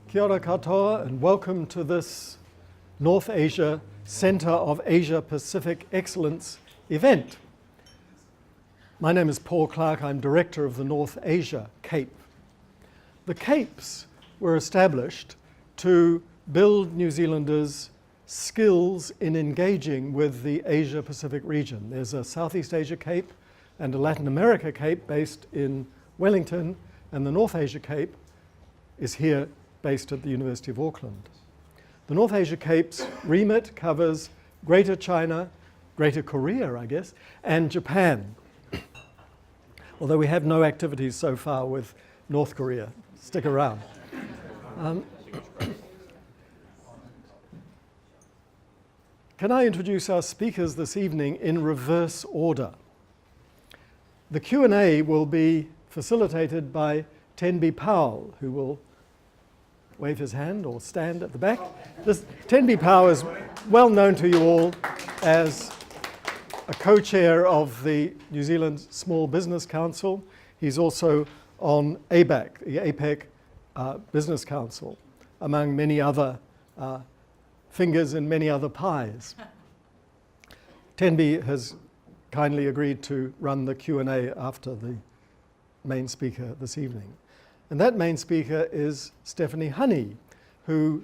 Kia ora katoa and welcome to this North Asia Centre of Asia Pacific Excellence event. My name is Paul Clark, I'm Director of the North Asia Cape. The Capes were established to build New Zealanders' skills in engaging with the Asia Pacific region. There's a Southeast Asia Cape and a Latin America Cape based in Wellington, and the North Asia Cape is here based at the University of Auckland. The North Asia Cape's remit covers Greater China, Greater Korea, I guess, and Japan. Although we have no activities so far with North Korea. Stick around. Can I introduce our speakers this evening in reverse order? The Q&A will be facilitated by Tenby Powell, who will wave his hand or stand at the back. Tenby Powell is well known to you all as a co-chair of the New Zealand Small Business Council. He's also on Apec, the Apec Business Council, among many other fingers in many other pies. Tenby has kindly agreed to run the Q&A after the main speaker this evening. And that main speaker is Stephanie Honey, who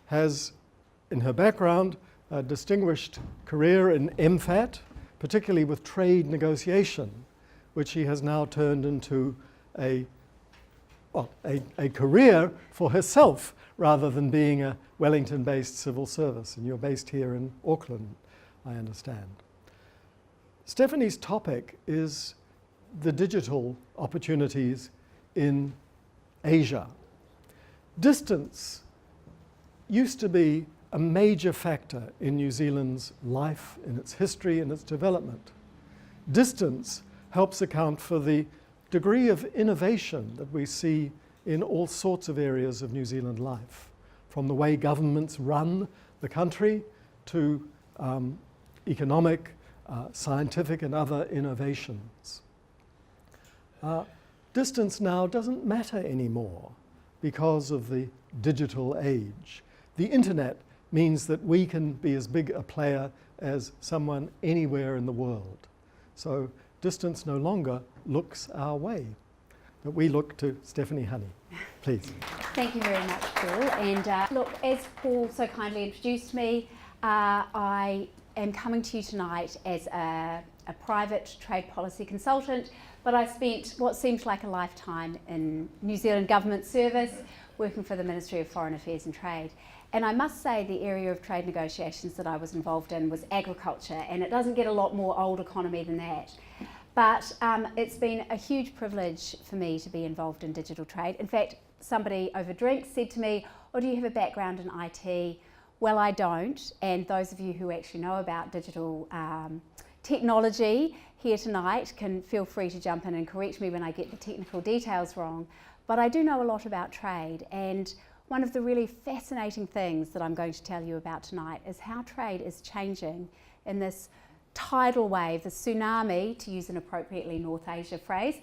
has, in her background, a distinguished career in MFAT, particularly with trade negotiation, which she has now turned into a career for herself, rather than being a Wellington-based civil service. And you're based here in Auckland, I understand. Stephanie's topic is the digital opportunities in Asia. Distance used to be a major factor in New Zealand's life, in its history, and its development. Distance helps account for the degree of innovation that we see in all sorts of areas of New Zealand life, from the way governments run the country to economic, scientific and other innovations. Distance now doesn't matter anymore because of the digital age. The internet means that we can be as big a player as someone anywhere in the world. So distance no longer looks our way. But we look to Stephanie Honey, please. Thank you very much, Paul. And look, as Paul so kindly introduced me, I am coming to you tonight as a private trade policy consultant, but I spent what seems like a lifetime in New Zealand government service, working for the Ministry of Foreign Affairs and Trade. And I must say the area of trade negotiations that I was involved in was agriculture, and it doesn't get a lot more old economy than that. But it's been a huge privilege for me to be involved in digital trade. In fact, somebody over drinks said to me, "Oh, do you have a background in IT?" Well, I don't, and those of you who actually know about digital technology here tonight can feel free to jump in and correct me when I get the technical details wrong. But I do know a lot about trade, and one of the really fascinating things that I'm going to tell you about tonight is how trade is changing in this tidal wave, the tsunami, to use an appropriately North Asia phrase,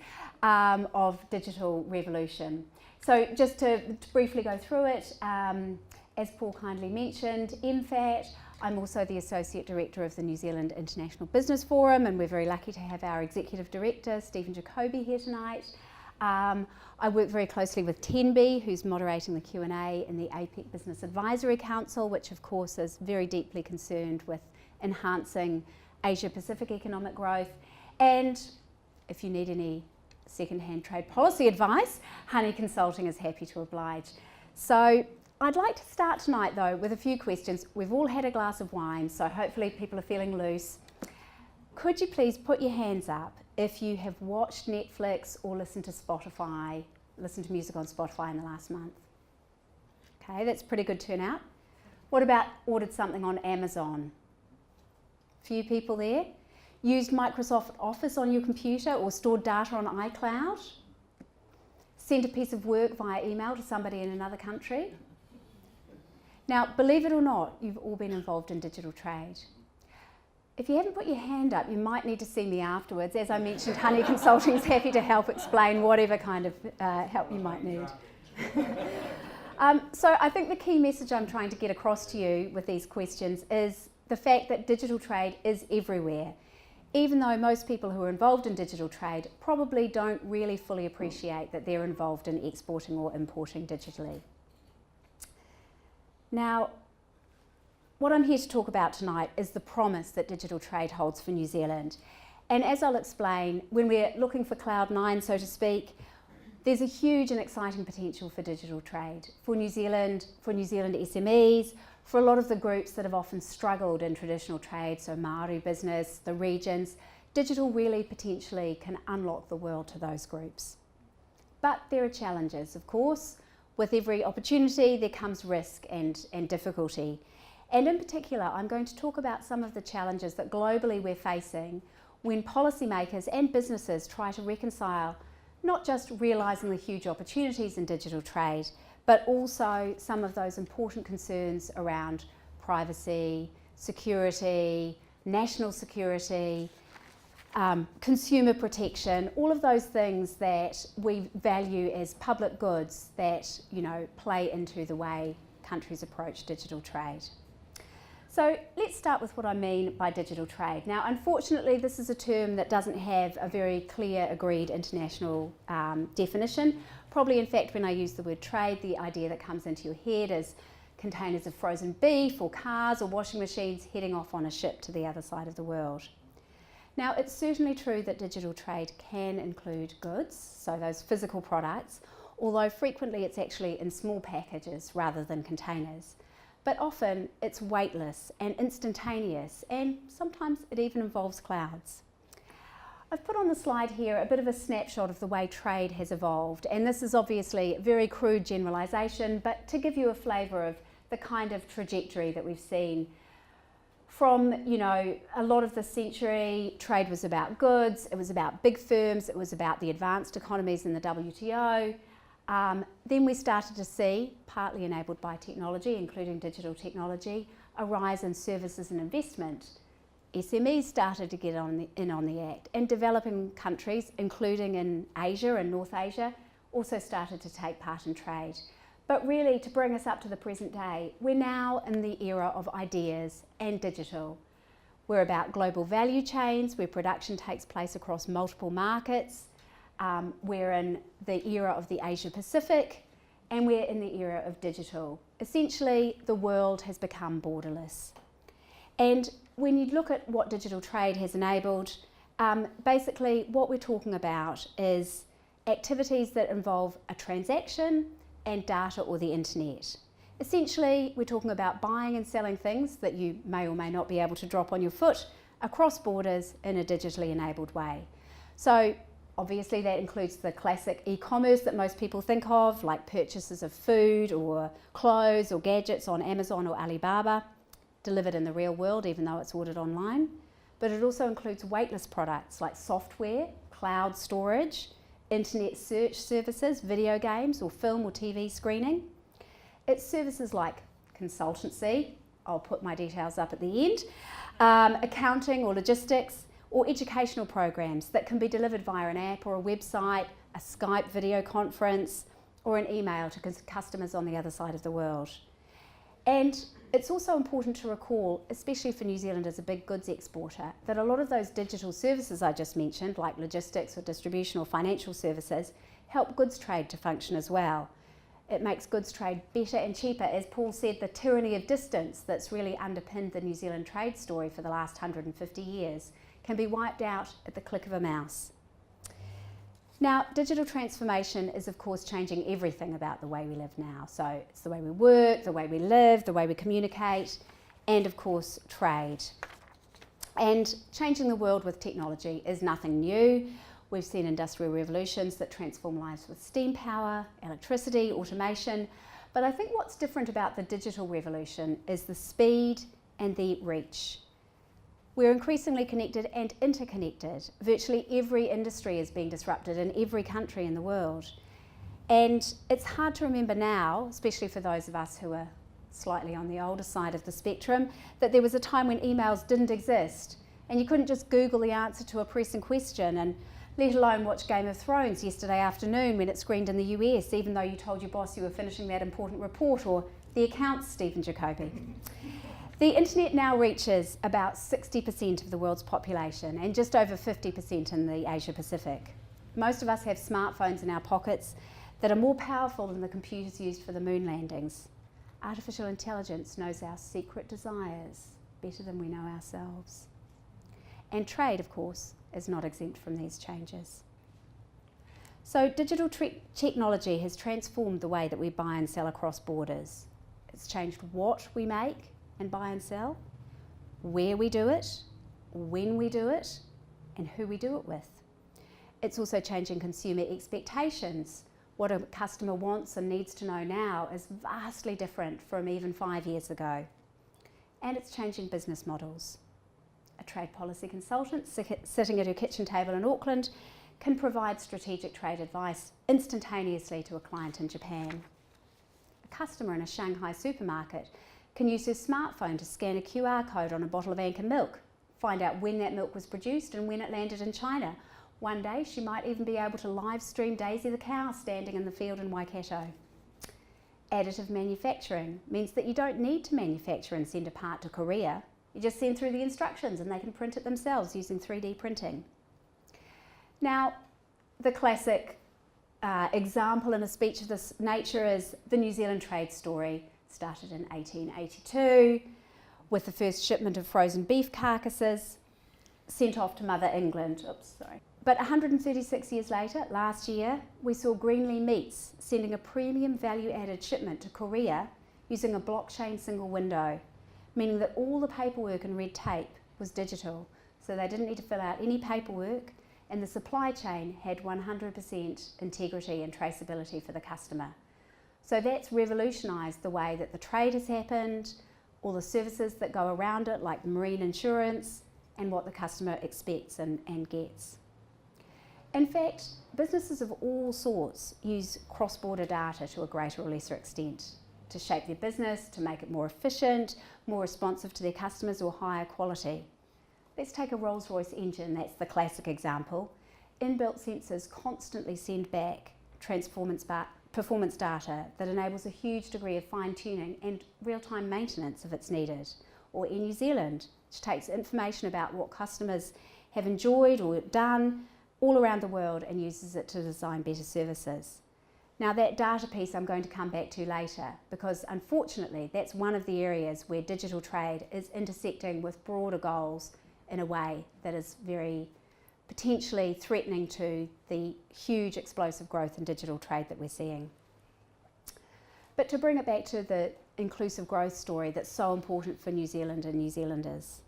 of digital revolution. So just to briefly go through it, as Paul kindly mentioned, MFAT, I'm also the Associate Director of the New Zealand International Business Forum, and we're very lucky to have our Executive Director, Stephen Jacoby, here tonight. I work very closely with Tenby, who's moderating the Q&A in the Apec Business Advisory Council, which of course is very deeply concerned with enhancing Asia Pacific economic growth. And if you need any second-hand trade policy advice, Honey Consulting is happy to oblige. So I'd like to start tonight though with a few questions. We've all had a glass of wine, so hopefully people are feeling loose. Could you please put your hands up if you have watched Netflix or listened to music on Spotify in the last month? Okay, that's pretty good turnout. What about ordered something on Amazon? Few people there. Used Microsoft Office on your computer or stored data on iCloud? Sent a piece of work via email to somebody in another country? Now, believe it or not, you've all been involved in digital trade. If you haven't put your hand up, you might need to see me afterwards. As I mentioned, Honey Consulting is happy to help explain whatever kind of help you might need. So I think the key message I'm trying to get across to you with these questions is the fact that digital trade is everywhere, even though most people who are involved in digital trade probably don't really fully appreciate that they're involved in exporting or importing digitally. Now, what I'm here to talk about tonight is the promise that digital trade holds for New Zealand. And as I'll explain, when we're looking for Cloud 9, so to speak, there's a huge and exciting potential for digital trade for New Zealand SMEs, for a lot of the groups that have often struggled in traditional trade, so Māori business, the regions. Digital really potentially can unlock the world to those groups. But there are challenges, of course. With every opportunity, there comes risk and difficulty. And in particular, I'm going to talk about some of the challenges that globally we're facing when policymakers and businesses try to reconcile not just realising the huge opportunities in digital trade, but also some of those important concerns around privacy, security, national security, consumer protection, all of those things that we value as public goods that, you know, play into the way countries approach digital trade. So let's start with what I mean by digital trade. Now, unfortunately, this is a term that doesn't have a very clear, agreed international definition. Probably, in fact, when I use the word trade, the idea that comes into your head is containers of frozen beef or cars or washing machines heading off on a ship to the other side of the world. Now, it's certainly true that digital trade can include goods, so those physical products, although frequently it's actually in small packages rather than containers. But often it's weightless and instantaneous, and sometimes it even involves clouds. I've put on the slide here a bit of a snapshot of the way trade has evolved, and this is obviously a very crude generalisation, but to give you a flavour of the kind of trajectory that we've seen. From, you know, a lot of the century, trade was about goods, it was about big firms, it was about the advanced economies in the WTO. Then we started to see, partly enabled by technology, including digital technology, a rise in services and investment. SMEs started to get in on the act, and developing countries, including in Asia and North Asia, also started to take part in trade. But really, to bring us up to the present day, we're now in the era of ideas and digital. We're about global value chains where production takes place across multiple markets. We're in the era of the Asia Pacific, and we're in the era of digital. Essentially, the world has become borderless. And when you look at what digital trade has enabled, basically what we're talking about is activities that involve a transaction and data or the internet. Essentially, we're talking about buying and selling things that you may or may not be able to drop on your foot across borders in a digitally enabled way. So obviously that includes the classic e-commerce that most people think of, like purchases of food or clothes or gadgets on Amazon or Alibaba, delivered in the real world even though it's ordered online. But it also includes weightless products like software, cloud storage, internet search services, video games or film or TV screening. It's services like consultancy, I'll put my details up at the end, accounting or logistics, or educational programs that can be delivered via an app or a website, a Skype video conference, or an email to customers on the other side of the world. And it's also important to recall, especially for New Zealand as a big goods exporter, that a lot of those digital services I just mentioned, like logistics or distribution or financial services, help goods trade to function as well. It makes goods trade better and cheaper. As Paul said, the tyranny of distance that's really underpinned the New Zealand trade story for the last 150 years can be wiped out at the click of a mouse. Now, digital transformation is of course changing everything about the way we live now. So it's the way we work, the way we live, the way we communicate, and of course trade. And changing the world with technology is nothing new. We've seen industrial revolutions that transform lives with steam power, electricity, automation. But I think what's different about the digital revolution is the speed and the reach. We're increasingly connected and interconnected. Virtually every industry is being disrupted in every country in the world. And it's hard to remember now, especially for those of us who are slightly on the older side of the spectrum, that there was a time when emails didn't exist and you couldn't just Google the answer to a pressing question, and let alone watch Game of Thrones yesterday afternoon when it screened in the US, even though you told your boss you were finishing that important report, or the accounts, Stephen Jacoby. The internet now reaches about 60% of the world's population and just over 50% in the Asia Pacific. Most of us have smartphones in our pockets that are more powerful than the computers used for the moon landings. Artificial intelligence knows our secret desires better than we know ourselves. And trade, of course, is not exempt from these changes. So digital technology has transformed the way that we buy and sell across borders. It's changed what we make and buy and sell, where we do it, when we do it, and who we do it with. It's also changing consumer expectations. What a customer wants and needs to know now is vastly different from even 5 years ago. And it's changing business models. A trade policy consultant sitting at her kitchen table in Auckland can provide strategic trade advice instantaneously to a client in Japan. A customer in a Shanghai supermarket can use her smartphone to scan a QR code on a bottle of Anchor milk, find out when that milk was produced and when it landed in China. One day she might even be able to live stream Daisy the cow standing in the field in Waikato. Additive manufacturing means that you don't need to manufacture and send a part to Korea. You just send through the instructions and they can print it themselves using 3D printing. Now, the classic example in a speech of this nature is the New Zealand trade story. Started in 1882 with the first shipment of frozen beef carcasses sent off to Mother England. But 136 years later, last year, we saw Greenlee Meats sending a premium value-added shipment to Korea using a blockchain single window, meaning that all the paperwork and red tape was digital, so they didn't need to fill out any paperwork, and the supply chain had 100% integrity and traceability for the customer. So that's revolutionised the way that the trade has happened, all the services that go around it, like marine insurance, and what the customer expects and gets. In fact, businesses of all sorts use cross-border data to a greater or lesser extent to shape their business, to make it more efficient, more responsive to their customers, or higher quality. Let's take a Rolls-Royce engine, that's the classic example. Inbuilt sensors constantly send back performance data that enables a huge degree of fine-tuning and real-time maintenance if it's needed. Or in New Zealand, which takes information about what customers have enjoyed or done all around the world and uses it to design better services. Now that data piece I'm going to come back to later, because unfortunately that's one of the areas where digital trade is intersecting with broader goals in a way that is very potentially threatening to the huge explosive growth in digital trade that we're seeing. But to bring it back to the inclusive growth story that's so important for New Zealand and New Zealanders.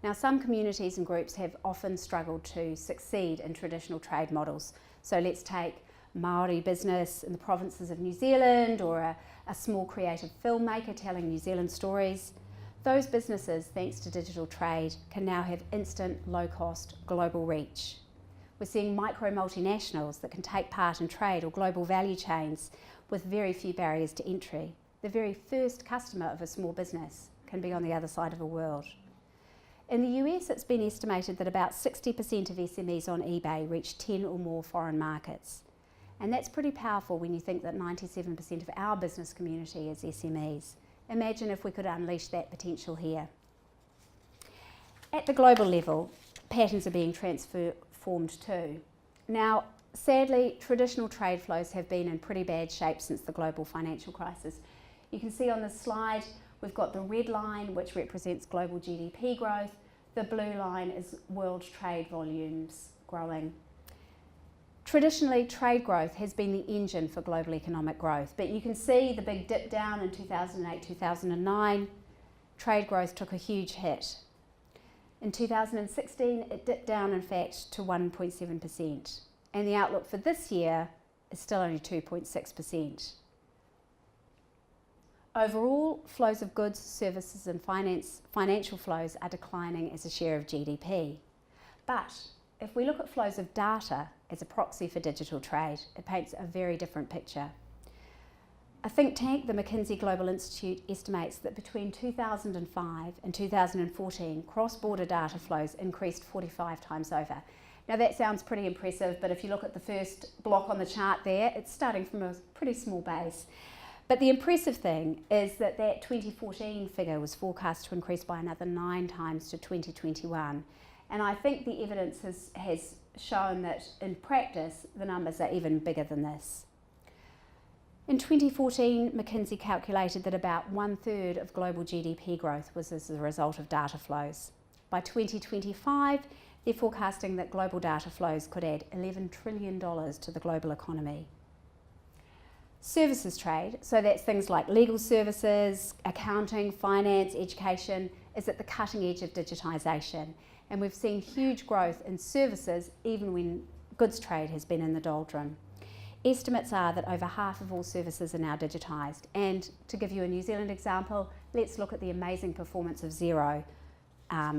Now, some communities and groups have often struggled to succeed in traditional trade models. So let's take Māori business in the provinces of New Zealand, or a small creative filmmaker telling New Zealand stories. Those businesses, thanks to digital trade, can now have instant, low-cost, global reach. We're seeing micro multinationals that can take part in trade or global value chains with very few barriers to entry. The very first customer of a small business can be on the other side of a world. In the US, it's been estimated that about 60% of SMEs on eBay reach 10 or more foreign markets. And that's pretty powerful when you think that 97% of our business community is SMEs. Imagine if we could unleash that potential here. At the global level, patterns are being transformed too. Now, sadly, traditional trade flows have been in pretty bad shape since the global financial crisis. You can see on this slide, we've got the red line, which represents global GDP growth. The blue line is world trade volumes growing. Traditionally, trade growth has been the engine for global economic growth, but you can see the big dip down in 2008, 2009. Trade growth took a huge hit. In 2016, it dipped down, in fact, to 1.7%. And the outlook for this year is still only 2.6%. Overall, flows of goods, services and financial flows are declining as a share of GDP. But if we look at flows of data as a proxy for digital trade, it paints a very different picture. A think tank, the McKinsey Global Institute, estimates that between 2005 and 2014, cross-border data flows increased 45 times over. Now that sounds pretty impressive, but if you look at the first block on the chart there, it's starting from a pretty small base. But the impressive thing is that that 2014 figure was forecast to increase by another 9 times to 2021. And I think the evidence has shown that in practice, the numbers are even bigger than this. In 2014, McKinsey calculated that about 1/3 of global GDP growth was as a result of data flows. By 2025, they're forecasting that global data flows could add $11 trillion to the global economy. Services trade, so that's things like legal services, accounting, finance, education, is at the cutting edge of digitisation. And we've seen huge growth in services even when goods trade has been in the doldrum. Estimates are that over half of all services are now digitised. And to give you a New Zealand example, let's look at the amazing performance of Xero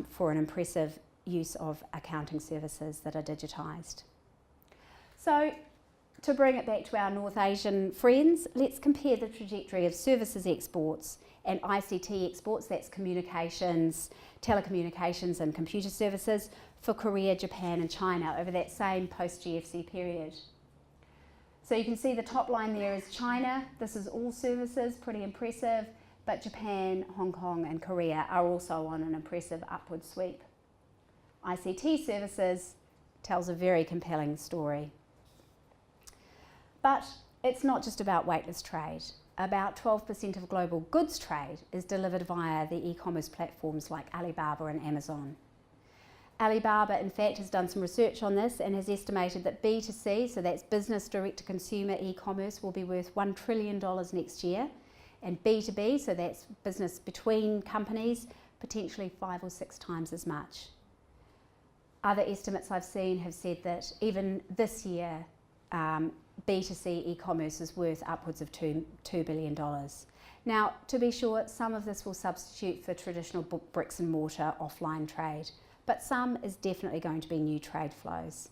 for an impressive use of accounting services that are digitised. So to bring it back to our North Asian friends, let's compare the trajectory of services exports and ICT exports, that's communications, telecommunications and computer services, for Korea, Japan and China over that same post-GFC period. So you can see the top line there is China. This is all services, pretty impressive, but Japan, Hong Kong and Korea are also on an impressive upward sweep. ICT services tells a very compelling story. But it's not just about weightless trade. About 12% of global goods trade is delivered via the e-commerce platforms like Alibaba and Amazon. Alibaba, in fact, has done some research on this and has estimated that B2C, so that's business direct-to-consumer e-commerce, will be worth $1 trillion next year, and B2B, so that's business between companies, potentially 5 or 6 times as much. Other estimates I've seen have said that even this year, B2C e-commerce is worth upwards of $2 billion. Now, to be sure, some of this will substitute for traditional bricks and mortar offline trade, but some is definitely going to be new trade flows.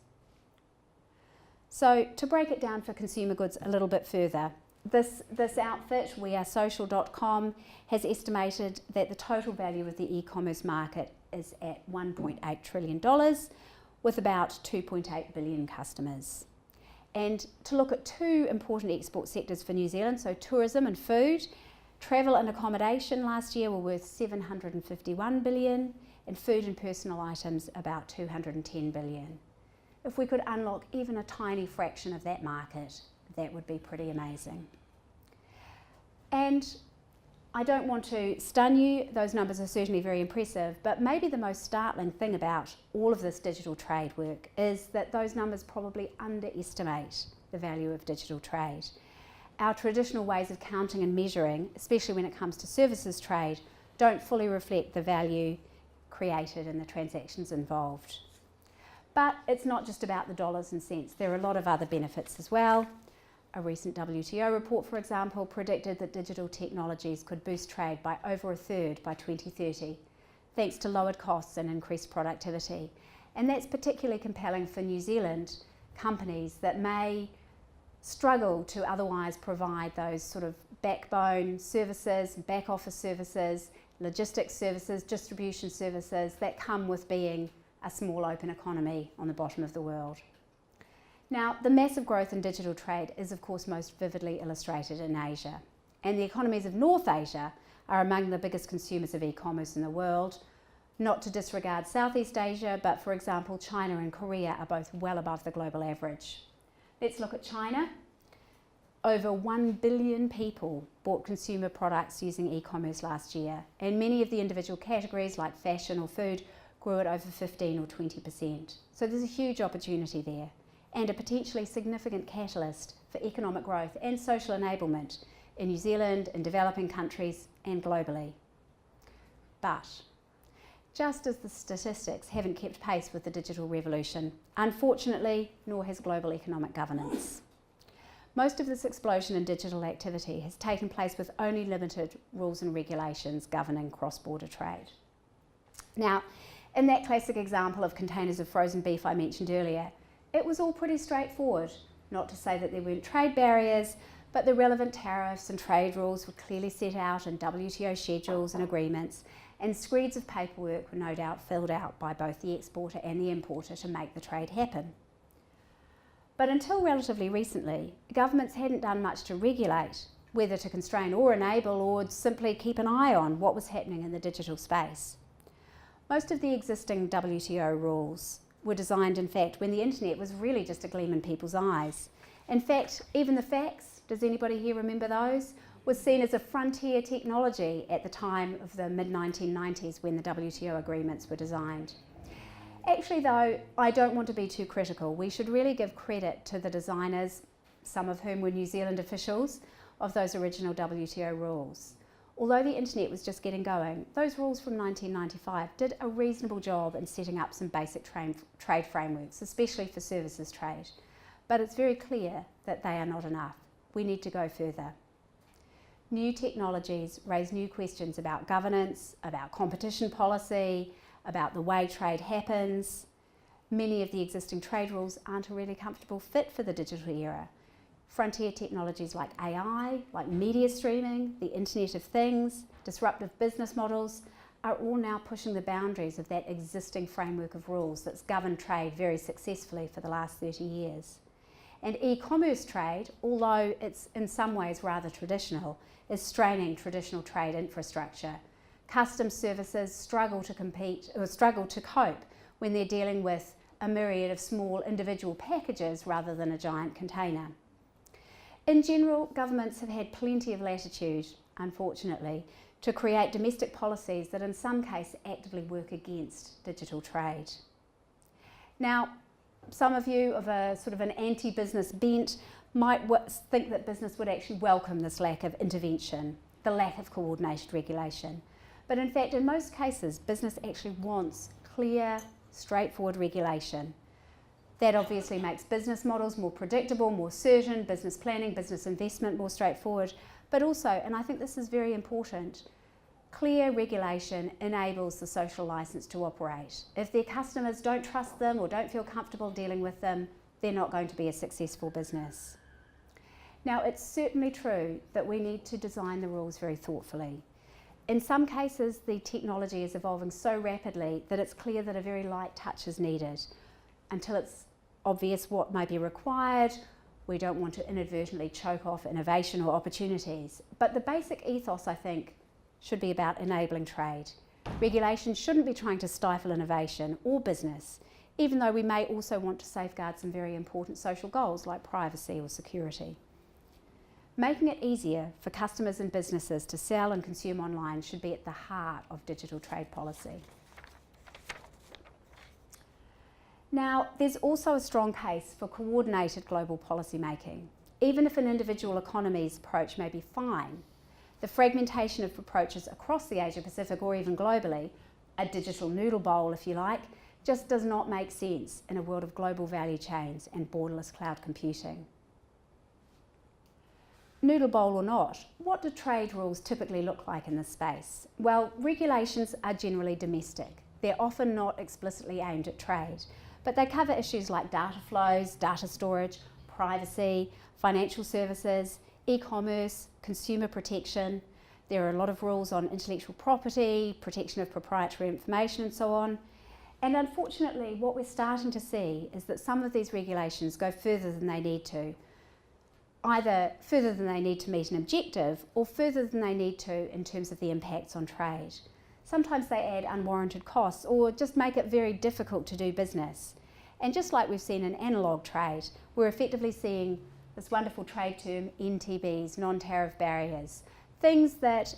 So to break it down for consumer goods a little bit further, this outfit, wearesocial.com, has estimated that the total value of the e-commerce market is at $1.8 trillion with about 2.8 billion customers. And to look at 2 important export sectors for New Zealand, so tourism and food, travel and accommodation last year were worth $751 billion, and food and personal items about $210 billion. If we could unlock even a tiny fraction of that market, that would be pretty amazing. And I don't want to stun you, those numbers are certainly very impressive, but maybe the most startling thing about all of this digital trade work is that those numbers probably underestimate the value of digital trade. Our traditional ways of counting and measuring, especially when it comes to services trade, don't fully reflect the value created and the transactions involved. But it's not just about the dollars and cents, there are a lot of other benefits as well. A recent WTO report, for example, predicted that digital technologies could boost trade by over 1/3 by 2030, thanks to lowered costs and increased productivity. And that's particularly compelling for New Zealand companies that may struggle to otherwise provide those sort of backbone services, back office services, logistics services, distribution services that come with being a small open economy on the bottom of the world. Now, the massive growth in digital trade is of course most vividly illustrated in Asia, and the economies of North Asia are among the biggest consumers of e-commerce in the world. Not to disregard Southeast Asia, but for example, China and Korea are both well above the global average. Let's look at China. Over 1 billion people bought consumer products using e-commerce last year, and many of the individual categories like fashion or food grew at over 15 or 20%. So there's a huge opportunity there, and a potentially significant catalyst for economic growth and social enablement in New Zealand, in developing countries and globally. But just as the statistics haven't kept pace with the digital revolution, unfortunately, nor has global economic governance. Most of this explosion in digital activity has taken place with only limited rules and regulations governing cross-border trade. Now, in that classic example of containers of frozen beef I mentioned earlier, it was all pretty straightforward. Not to say that there weren't trade barriers, but the relevant tariffs and trade rules were clearly set out in WTO schedules and agreements, and screeds of paperwork were no doubt filled out by both the exporter and the importer to make the trade happen. But until relatively recently, governments hadn't done much to regulate, whether to constrain or enable or simply keep an eye on what was happening in the digital space. Most of the existing WTO rules were designed, in fact, when the internet was really just a gleam in people's eyes. In fact, even the fax, does anybody here remember those, was seen as a frontier technology at the time of the mid-1990s when the WTO agreements were designed. Actually though, I don't want to be too critical. We should really give credit to the designers, some of whom were New Zealand officials, of those original WTO rules. Although the internet was just getting going, those rules from 1995 did a reasonable job in setting up some basic trade frameworks, especially for services trade. But it's very clear that they are not enough. We need to go further. New technologies raise new questions about governance, about competition policy, about the way trade happens. Many of the existing trade rules aren't a really comfortable fit for the digital era. Frontier technologies like AI, like media streaming, the Internet of Things, disruptive business models are all now pushing the boundaries of that existing framework of rules that's governed trade very successfully for the last 30 years. And e-commerce trade, although it's in some ways rather traditional, is straining traditional trade infrastructure. Customs services struggle to cope when they're dealing with a myriad of small individual packages rather than a giant container. In general, governments have had plenty of latitude, unfortunately, to create domestic policies that in some cases actively work against digital trade. Now, some of you of a sort of an anti-business bent might think that business would actually welcome this lack of intervention, the lack of coordinated regulation. But in fact, in most cases, business actually wants clear, straightforward regulation. That obviously makes business models more predictable, more certain, business planning, business investment more straightforward, but also, and I think this is very important, clear regulation enables the social license to operate. If their customers don't trust them or don't feel comfortable dealing with them, they're not going to be a successful business. Now, it's certainly true that we need to design the rules very thoughtfully. In some cases, the technology is evolving so rapidly that it's clear that a very light touch is needed. Until it's obvious what may be required, we don't want to inadvertently choke off innovation or opportunities. But the basic ethos, I think, should be about enabling trade. Regulation shouldn't be trying to stifle innovation or business, even though we may also want to safeguard some very important social goals like privacy or security. Making it easier for customers and businesses to sell and consume online should be at the heart of digital trade policy. Now, there's also a strong case for coordinated global policy making. Even if an individual economy's approach may be fine, the fragmentation of approaches across the Asia-Pacific or even globally, a digital noodle bowl if you like, just does not make sense in a world of global value chains and borderless cloud computing. Noodle bowl or not, what do trade rules typically look like in this space? Well, regulations are generally domestic. They're often not explicitly aimed at trade, but they cover issues like data flows, data storage, privacy, financial services, e-commerce, consumer protection. There are a lot of rules on intellectual property, protection of proprietary information and so on. And unfortunately, what we're starting to see is that some of these regulations go further than they need to. Either further than they need to meet an objective or further than they need to in terms of the impacts on trade. Sometimes they add unwarranted costs or just make it very difficult to do business. And just like we've seen in analogue trade, we're effectively seeing this wonderful trade term, NTBs, non-tariff barriers, things that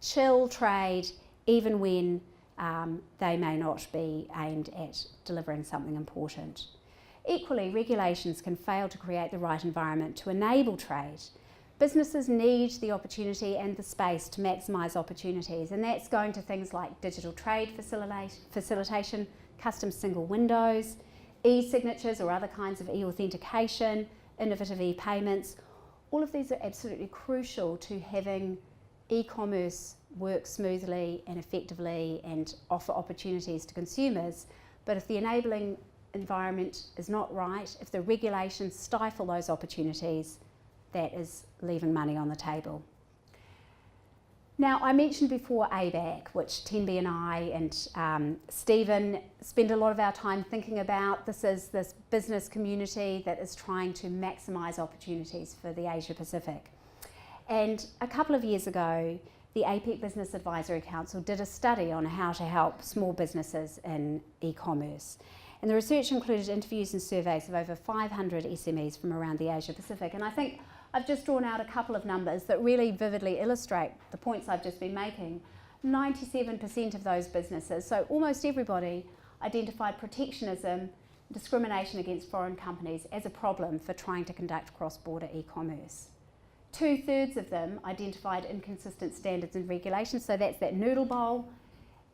chill trade even when they may not be aimed at delivering something important. Equally, regulations can fail to create the right environment to enable trade. Businesses need the opportunity and the space to maximise opportunities, and that's going to things like digital trade facilitation, custom single windows, e-signatures or other kinds of e-authentication, innovative e-payments. All of these are absolutely crucial to having e-commerce work smoothly and effectively and offer opportunities to consumers. But if the enabling environment is not right, if the regulations stifle those opportunities, that is leaving money on the table. Now, I mentioned before Apec, which Tenby and I and Stephen spend a lot of our time thinking about. This is this business community that is trying to maximise opportunities for the Asia Pacific. And a couple of years ago, the Apec Business Advisory Council did a study on how to help small businesses in e-commerce. And the research included interviews and surveys of over 500 SMEs from around the Asia Pacific. And I think I've just drawn out a couple of numbers that really vividly illustrate the points I've just been making. 97% of those businesses, so almost everybody, identified protectionism, discrimination against foreign companies as a problem for trying to conduct cross-border e-commerce. 2/3 of them identified inconsistent standards and regulations, so that's that noodle bowl,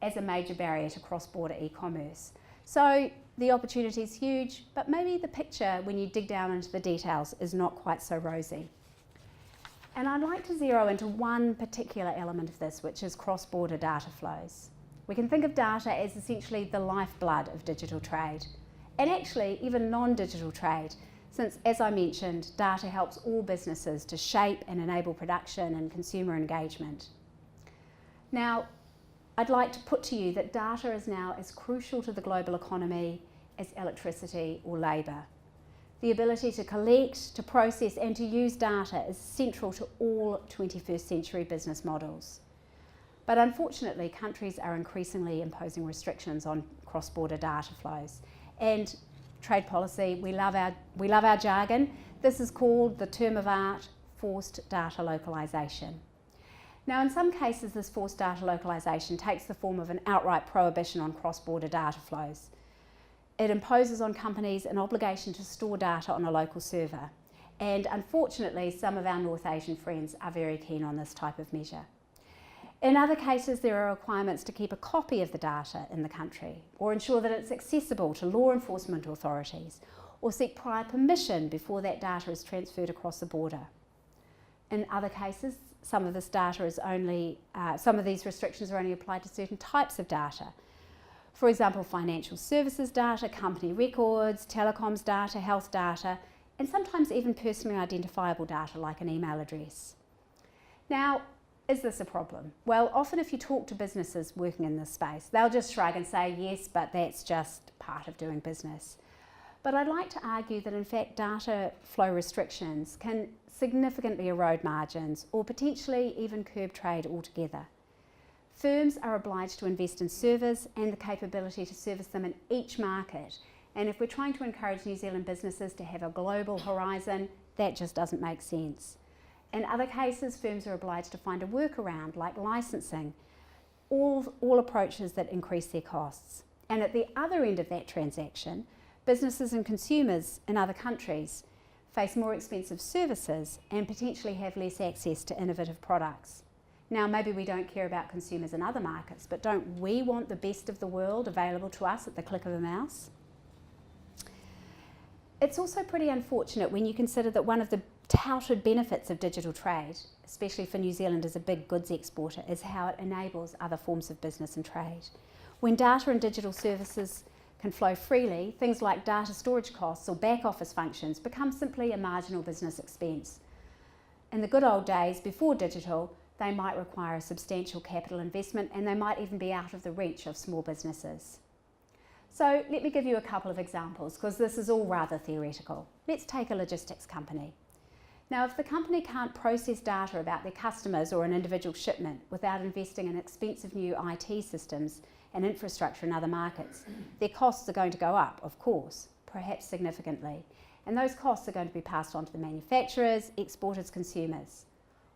as a major barrier to cross-border e-commerce. So the opportunity is huge, but maybe the picture, when you dig down into the details, is not quite so rosy. And I'd like to zero into one particular element of this, which is cross-border data flows. We can think of data as essentially the lifeblood of digital trade, and actually even non-digital trade, since, as I mentioned, data helps all businesses to shape and enable production and consumer engagement. Now, I'd like to put to you that data is now as crucial to the global economy as electricity or labour. The ability to collect, to process and to use data is central to all 21st century business models. But unfortunately, countries are increasingly imposing restrictions on cross-border data flows. And trade policy, we love our jargon. This is called, the term of art, forced data localization. Now, in some cases, this forced data localization takes the form of an outright prohibition on cross-border data flows. It imposes on companies an obligation to store data on a local server. And unfortunately, some of our North Asian friends are very keen on this type of measure. In other cases, there are requirements to keep a copy of the data in the country, or ensure that it's accessible to law enforcement authorities, or seek prior permission before that data is transferred across the border. In other cases, some of this data is some of these restrictions are only applied to certain types of data. For example, financial services data, company records, telecoms data, health data, and sometimes even personally identifiable data like an email address. Now, is this a problem? Well, often if you talk to businesses working in this space, they'll just shrug and say, yes, but that's just part of doing business. But I'd like to argue that in fact data flow restrictions can significantly erode margins or potentially even curb trade altogether. Firms are obliged to invest in servers and the capability to service them in each market. And if we're trying to encourage New Zealand businesses to have a global horizon, that just doesn't make sense. In other cases, firms are obliged to find a workaround like licensing, all approaches that increase their costs. And at the other end of that transaction, businesses and consumers in other countries face more expensive services and potentially have less access to innovative products. Now, maybe we don't care about consumers in other markets, but don't we want the best of the world available to us at the click of a mouse? It's also pretty unfortunate when you consider that one of the touted benefits of digital trade, especially for New Zealand as a big goods exporter, is how it enables other forms of business and trade. When data and digital services can flow freely, things like data storage costs or back office functions become simply a marginal business expense. In the good old days before digital, they might require a substantial capital investment and they might even be out of the reach of small businesses. So let me give you a couple of examples because this is all rather theoretical. Let's take a logistics company. Now, if the company can't process data about their customers or an individual shipment without investing in expensive new IT systems and infrastructure in other markets, their costs are going to go up, of course, perhaps significantly. And those costs are going to be passed on to the manufacturers, exporters, consumers.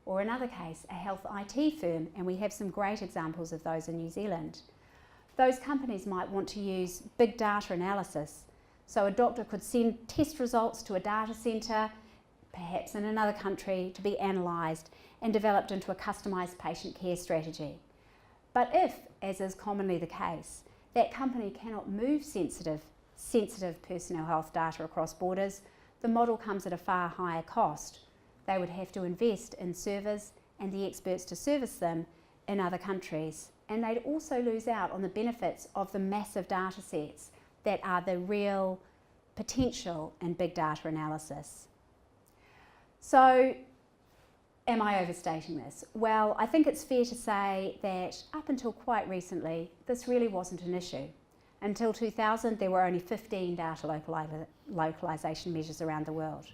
Or in another case, a health IT firm, and we have some great examples of those in New Zealand. Those companies might want to use big data analysis. So a doctor could send test results to a data centre, perhaps in another country, to be analysed and developed into a customised patient care strategy. But if, as is commonly the case, that company cannot move sensitive personal health data across borders, the model comes at a far higher cost. They would have to invest in servers and the experts to service them in other countries. And they'd also lose out on the benefits of the massive data sets that are the real potential in big data analysis. So Am I overstating this? Well, I think it's fair to say that up until quite recently, this really wasn't an issue. Until 2000, there were only 15 data localization measures around the world.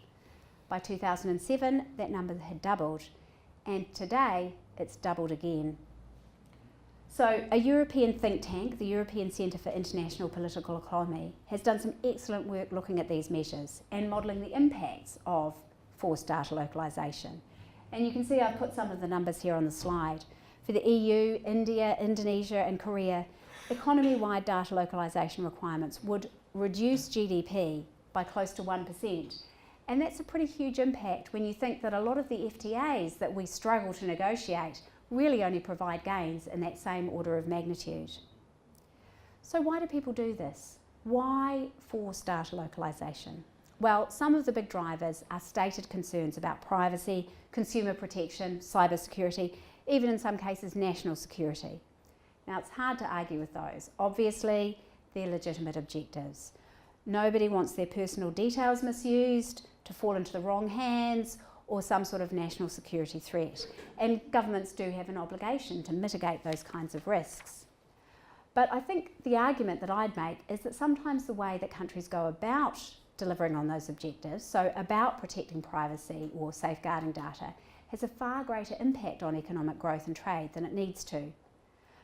By 2007, that number had doubled, and today it's doubled again. So a European think tank, the European Centre for International Political Economy, has done some excellent work looking at these measures and modelling the impacts of forced data localisation. And you can see I've put some of the numbers here on the slide. For the EU, India, Indonesia and Korea, economy-wide data localisation requirements would reduce GDP by close to 1%. And that's a pretty huge impact when you think that a lot of the FTAs that we struggle to negotiate really only provide gains in that same order of magnitude. So why do people do this? Why force data localisation? Well, some of the big drivers are stated concerns about privacy, consumer protection, cybersecurity, even in some cases national security. Now it's hard to argue with those. Obviously, they're legitimate objectives. Nobody wants their personal details misused, to fall into the wrong hands, or some sort of national security threat. And governments do have an obligation to mitigate those kinds of risks. But I think the argument that I'd make is that sometimes the way that countries go about delivering on those objectives, so about protecting privacy or safeguarding data, has a far greater impact on economic growth and trade than it needs to.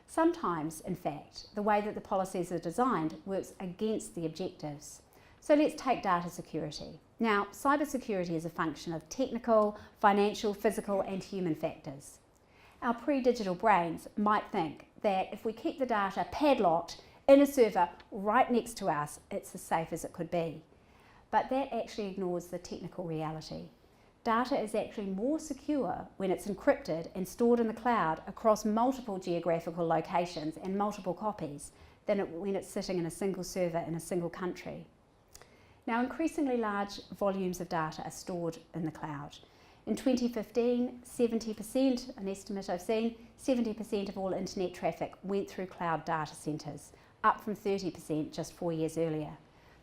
Sometimes, in fact, the way that the policies are designed works against the objectives. So let's take data security. Now, cybersecurity is a function of technical, financial, physical and human factors. Our pre-digital brains might think that if we keep the data padlocked in a server right next to us, it's as safe as it could be. But that actually ignores the technical reality. Data is actually more secure when it's encrypted and stored in the cloud across multiple geographical locations and multiple copies than when it's sitting in a single server in a single country. Now, increasingly large volumes of data are stored in the cloud. In 2015, 70%, an estimate I've seen, 70% of all internet traffic went through cloud data centres, up from 30% just 4 years earlier.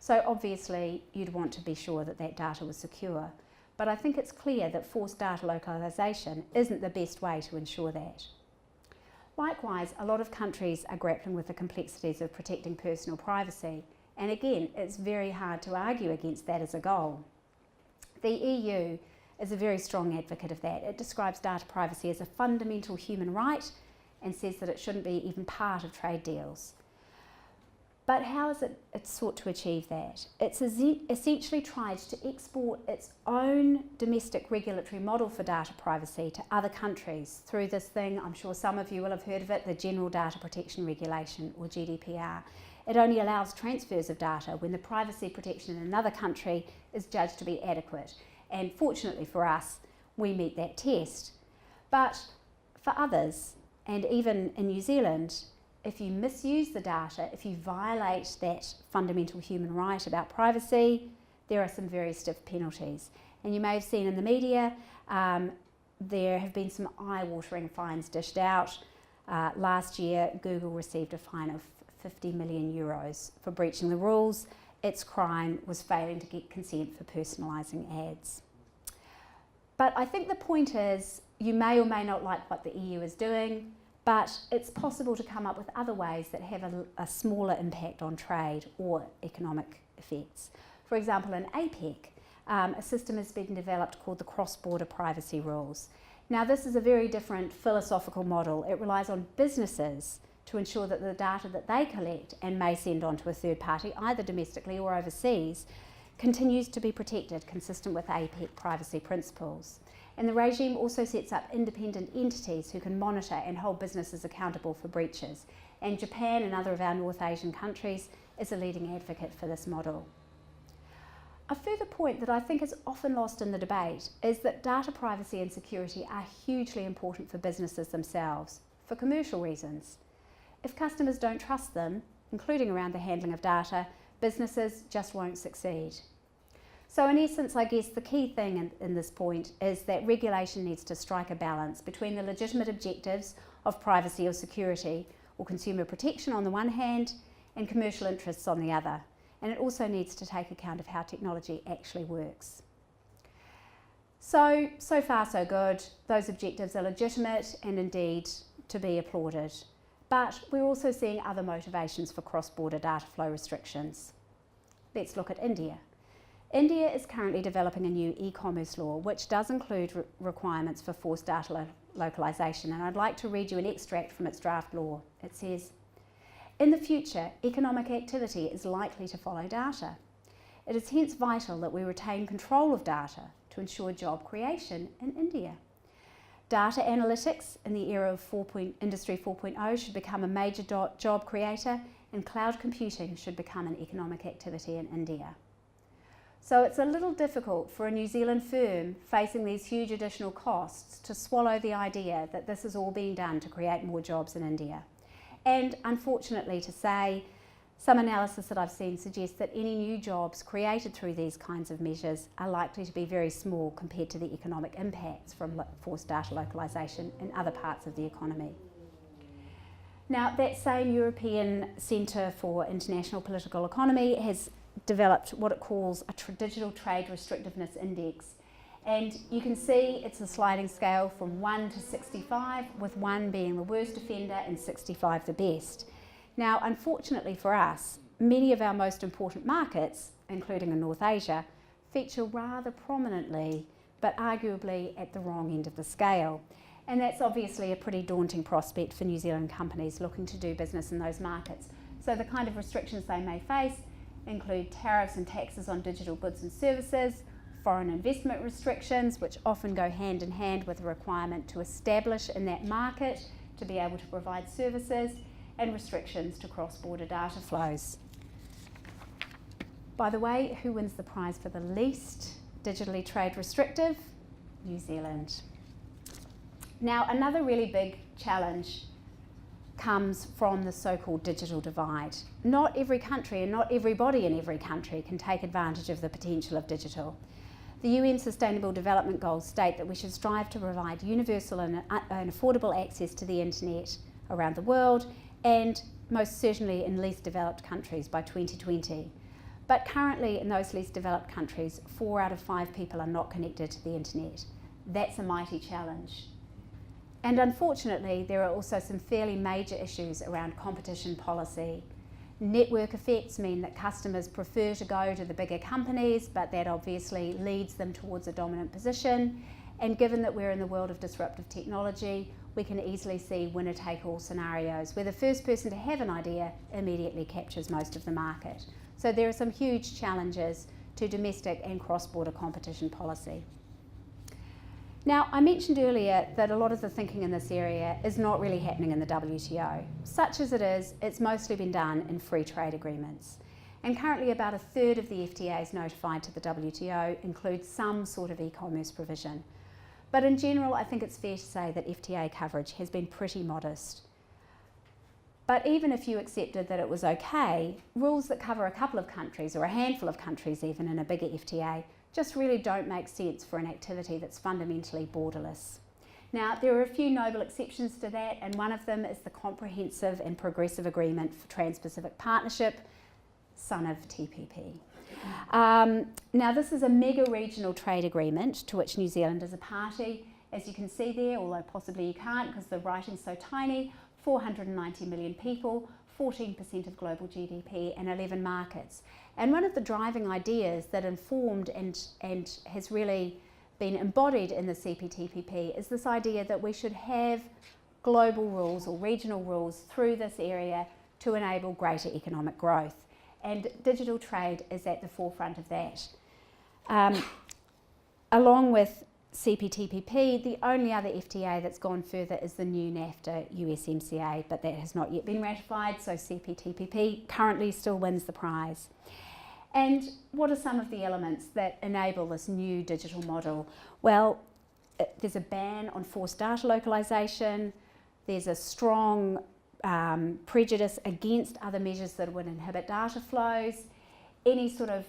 So obviously, you'd want to be sure that that data was secure. But I think it's clear that forced data localisation isn't the best way to ensure that. Likewise, a lot of countries are grappling with the complexities of protecting personal privacy. And again, it's very hard to argue against that as a goal. The EU is a very strong advocate of that. It describes data privacy as a fundamental human right and says that it shouldn't be even part of trade deals. But how is it sought to achieve that? It's essentially tried to export its own domestic regulatory model for data privacy to other countries through this thing, I'm sure some of you will have heard of it, the General Data Protection Regulation, or GDPR. It only allows transfers of data when the privacy protection in another country is judged to be adequate. And fortunately for us, we meet that test. But for others, and even in New Zealand, if you misuse the data, if you violate that fundamental human right about privacy, there are some very stiff penalties. And you may have seen in the media, there have been some eye-watering fines dished out. Last year, Google received a fine of 50 million euros for breaching the rules. Its crime was failing to get consent for personalising ads. But I think the point is, you may or may not like what the EU is doing, but it's possible to come up with other ways that have a smaller impact on trade or economic effects. For example, in Apec, a system has been developed called the cross-border privacy rules. Now, this is a very different philosophical model. It relies on businesses to ensure that the data that they collect and may send on to a third party, either domestically or overseas, continues to be protected consistent with Apec privacy principles. And the regime also sets up independent entities who can monitor and hold businesses accountable for breaches. And Japan and other of our North Asian countries is a leading advocate for this model. A further point that I think is often lost in the debate is that data privacy and security are hugely important for businesses themselves, for commercial reasons. If customers don't trust them, including around the handling of data, businesses just won't succeed. So in essence, I guess the key thing in this point is that regulation needs to strike a balance between the legitimate objectives of privacy or security or consumer protection on the one hand and commercial interests on the other. And it also needs to take account of how technology actually works. So far so good. Those objectives are legitimate and indeed to be applauded. But we're also seeing other motivations for cross-border data flow restrictions. Let's look at India. India is currently developing a new e-commerce law which does include requirements for forced data localization, and I'd like to read you an extract from its draft law. It says, "In the future, economic activity is likely to follow data. It is hence vital that we retain control of data to ensure job creation in India. Data analytics in the era of Industry 4.0 should become a major job creator, and cloud computing should become an economic activity in India." So it's a little difficult for a New Zealand firm facing these huge additional costs to swallow the idea that this is all being done to create more jobs in India. And unfortunately to say, some analysis that I've seen suggests that any new jobs created through these kinds of measures are likely to be very small compared to the economic impacts from forced data localization in other parts of the economy. Now, that same European Centre for International Political Economy has developed what it calls a digital trade restrictiveness index. And you can see it's a sliding scale from 1 to 65, with 1 being the worst offender and 65 the best. Now, unfortunately for us, many of our most important markets, including in North Asia, feature rather prominently, but arguably at the wrong end of the scale. And that's obviously a pretty daunting prospect for New Zealand companies looking to do business in those markets. So the kind of restrictions they may face include tariffs and taxes on digital goods and services, foreign investment restrictions, which often go hand in hand with a requirement to establish in that market to be able to provide services, and restrictions to cross-border data flows. By the way, who wins the prize for the least digitally trade restrictive? New Zealand. Now, another really big challenge comes from the so-called digital divide. Not every country and not everybody in every country can take advantage of the potential of digital. The UN Sustainable Development Goals state that we should strive to provide universal and affordable access to the internet around the world, and most certainly in least developed countries by 2020. But currently in those least developed countries, 4 out of 5 people are not connected to the internet. That's a mighty challenge. And unfortunately, there are also some fairly major issues around competition policy. Network effects mean that customers prefer to go to the bigger companies, but that obviously leads them towards a dominant position. And given that we're in the world of disruptive technology, we can easily see winner-take-all scenarios where the first person to have an idea immediately captures most of the market. So there are some huge challenges to domestic and cross-border competition policy. Now, I mentioned earlier that a lot of the thinking in this area is not really happening in the WTO. Such as it is, it's mostly been done in free trade agreements. And currently about 1/3 of the FTAs notified to the WTO include some sort of e-commerce provision. But in general, I think it's fair to say that FTA coverage has been pretty modest. But even if you accepted that it was okay, rules that cover a couple of countries, or a handful of countries even in a bigger FTA, just really don't make sense for an activity that's fundamentally borderless. Now, there are a few notable exceptions to that, and one of them is the Comprehensive and Progressive Agreement for Trans-Pacific Partnership, son of TPP. Now, this is a mega regional trade agreement to which New Zealand is a party. As you can see there, although possibly you can't because the writing's so tiny, 490 million people, 14% of global GDP and 11 markets. And one of the driving ideas that informed and has really been embodied in the CPTPP is this idea that we should have global rules or regional rules through this area to enable greater economic growth. And digital trade is at the forefront of that. Along with CPTPP, the only other FTA that's gone further is the new NAFTA USMCA, but that has not yet been ratified, so CPTPP currently still wins the prize. And what are some of the elements that enable this new digital model? Well, there's a ban on forced data localization, there's a strong prejudice against other measures that would inhibit data flows. Any sort of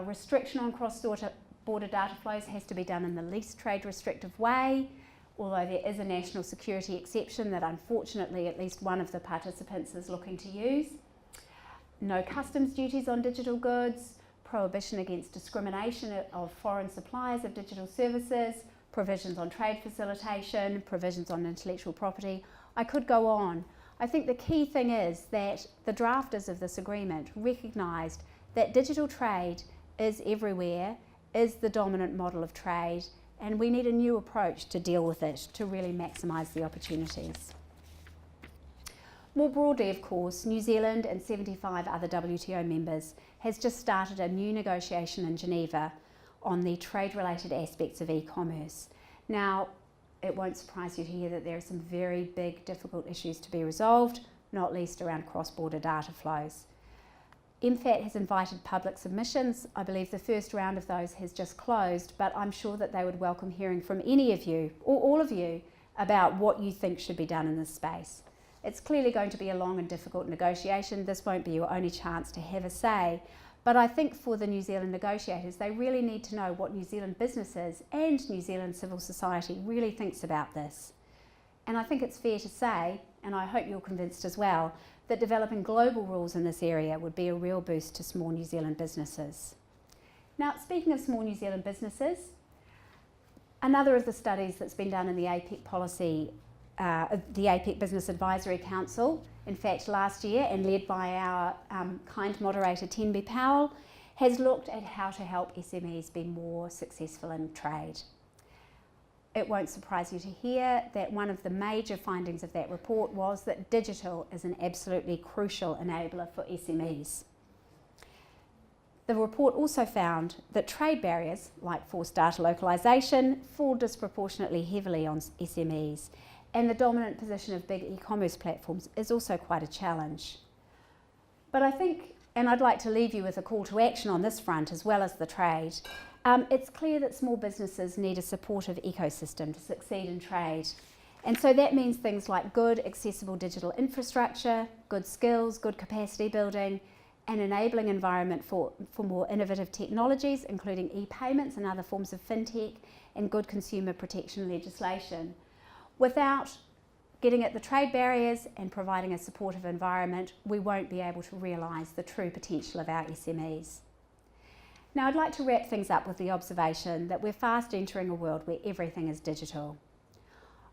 restriction on cross-border data flows has to be done in the least trade restrictive way, although there is a national security exception that unfortunately at least one of the participants is looking to use. No customs duties on digital goods, prohibition against discrimination of foreign suppliers of digital services, provisions on trade facilitation, provisions on intellectual property. I could go on. I think the key thing is that the drafters of this agreement recognised that digital trade is everywhere, is the dominant model of trade, and we need a new approach to deal with it to really maximise the opportunities. More broadly, of course, New Zealand and 75 other WTO members has just started a new negotiation in Geneva on the trade-related aspects of e-commerce. Now, it won't surprise you to hear that there are some very big, difficult issues to be resolved, not least around cross-border data flows. MFAT has invited public submissions. I believe the first round of those has just closed, but I'm sure that they would welcome hearing from any of you, or all of you, about what you think should be done in this space. It's clearly going to be a long and difficult negotiation. This won't be your only chance to have a say, but I think for the New Zealand negotiators, they really need to know what New Zealand businesses and New Zealand civil society really thinks about this. And I think it's fair to say, and I hope you're convinced as well, that developing global rules in this area would be a real boost to small New Zealand businesses. Now, speaking of small New Zealand businesses, another of the studies that's been done in the Apec policy, the Apec Business Advisory Council, in fact last year, and led by our kind moderator Tenby Powell, has looked at how to help SMEs be more successful in trade. It won't surprise you to hear that one of the major findings of that report was that digital is an absolutely crucial enabler for SMEs. The report also found that trade barriers, like forced data localization, fall disproportionately heavily on SMEs, and the dominant position of big e-commerce platforms is also quite a challenge. But I think, and I'd like to leave you with a call to action on this front as well as the trade, it's clear that small businesses need a supportive ecosystem to succeed in trade. And so that means things like good, accessible digital infrastructure, good skills, good capacity building, an enabling environment for more innovative technologies, including e-payments and other forms of fintech, and good consumer protection legislation. Without getting at the trade barriers and providing a supportive environment, we won't be able to realise the true potential of our SMEs. Now, I'd like to wrap things up with the observation that we're fast entering a world where everything is digital.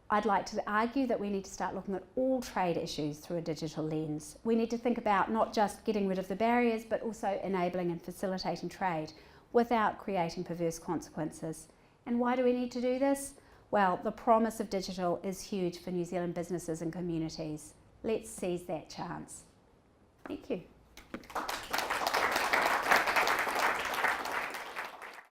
I'd like to argue that we need to start looking at all trade issues through a digital lens. We need to think about not just getting rid of the barriers, but also enabling and facilitating trade without creating perverse consequences. And why do we need to do this? Well, the promise of digital is huge for New Zealand businesses and communities. Let's seize that chance. Thank you.